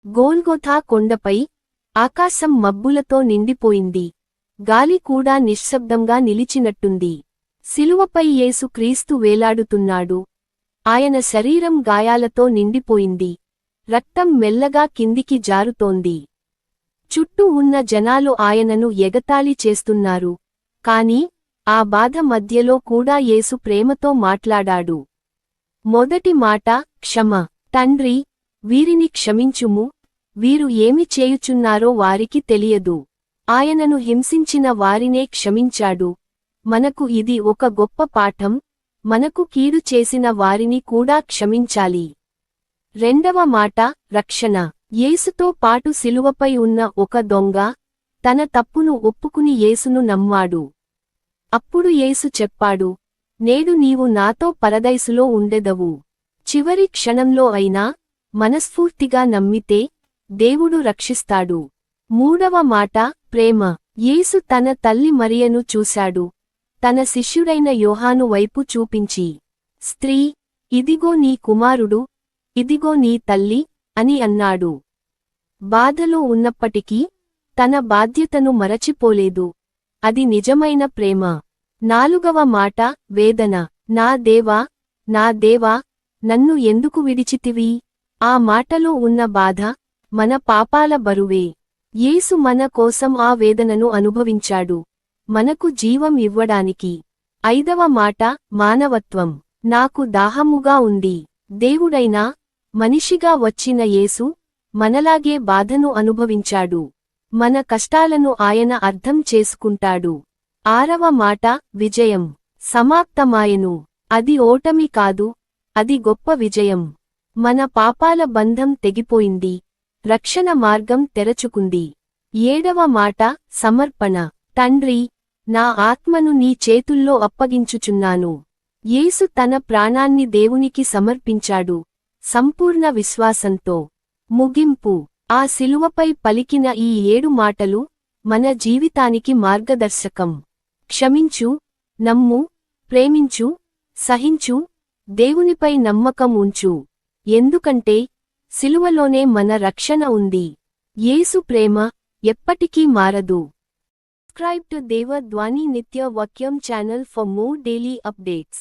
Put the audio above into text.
గోల్గొథా కొండపై ఆకాశం మబ్బులతో నిండిపోయింది. గాలి కూడా నిశ్శబ్దంగా నిలిచినట్టుంది. శిలువపై యేసు క్రీస్తు వేలాడుతున్నాడు. ఆయన శరీరం గాయాలతో నిండిపోయింది. రక్తం మెల్లగా కిందికి జారుతోంది. చుట్టూ ఉన్న జనాలు ఆయనను ఎగతాళి చేస్తున్నారు. కాని ఆ బాధ మధ్యలో కూడా యేసు ప్రేమతో మాట్లాడాడు. మొదటి మాట క్షమ. తండ్రి, వీరిని క్షమించుము, వీరు ఏమి చేయుచున్నారో వారికి తెలియదు. ఆయనను హింసించిన వారినే క్షమించాడు. మనకు ఇది ఒక గొప్ప పాఠం, మనకు కీడు చేసిన వారిని కూడా క్షమించాలి. రెండవ మాట రక్షణ. యేసుతో పాటు శిలువపై ఉన్న ఒక దొంగ తన తప్పును ఒప్పుకుని యేసును నమ్మాడు. అప్పుడు యేసు చెప్పాడు, నేడు నీవు నాతో పరదైసులో ఉండెదవు. చివరి క్షణంలో అయినా మనస్ఫూర్తిగా నమ్మితే దేవుడు రక్షిస్తాడు. మూడవ మాట ప్రేమ. యేసు తన తల్లి మరియను చూశాడు. తన శిష్యుడైన యోహాను వైపు చూపించి, స్త్రీ, ఇదిగో నీ కుమారుడు, ఇదిగో నీ తల్లి అని అన్నాడు. బాధలో ఉన్నప్పటికీ తన బాధ్యతను మరచిపోలేదు. అది నిజమైన ప్రేమ. నాలుగవ మాట వేదన. నా దేవా, నా దేవా, నన్ను ఎందుకు విడిచితివి? ఆ మాటలో ఉన్న బాధ మన పాపాల బరువే. యేసు మన కోసం ఆ వేదనను అనుభవించాడు, మనకు జీవం ఇవ్వడానికి. ఐదవ మాట మానవత్వం. నాకు దాహముగా ఉంది. దేవుడైనా మనిషిగా వచ్చిన యేసు మనలాగే బాధను అనుభవించాడు. మన కష్టాలను ఆయన అర్థం చేసుకుంటాడు. ఆరవ మాట విజయం. సమాప్తమాయెను. అది ఓటమి కాదు, అది గొప్ప విజయం. మన పాపాల బంధం తెగిపోయింది, రక్షణ మార్గం తెరచుకుంది. ఏడవ మాట సమర్పణ. తండ్రి, నా ఆత్మను నీ చేతుల్లో అప్పగించుచున్నాను. యేసు తన ప్రాణాన్ని దేవునికి సమర్పించాడు, సంపూర్ణ విశ్వాసంతో. ముగింపు. ఆ శిలువపై పలికిన ఈ 7 మాటలు మన జీవితానికి మార్గదర్శకం. క్షమించు, నమ్ము, ప్రేమించు, సహించు, దేవునిపై నమ్మకం ఉంచు. ఎందుకంటే శిలువలోనే మన రక్షణ ఉంది. యేసు ప్రేమ ఎప్పటికీ మారదు. Subscribe to Deva Dwani Nitya Vakyam channel for more daily updates.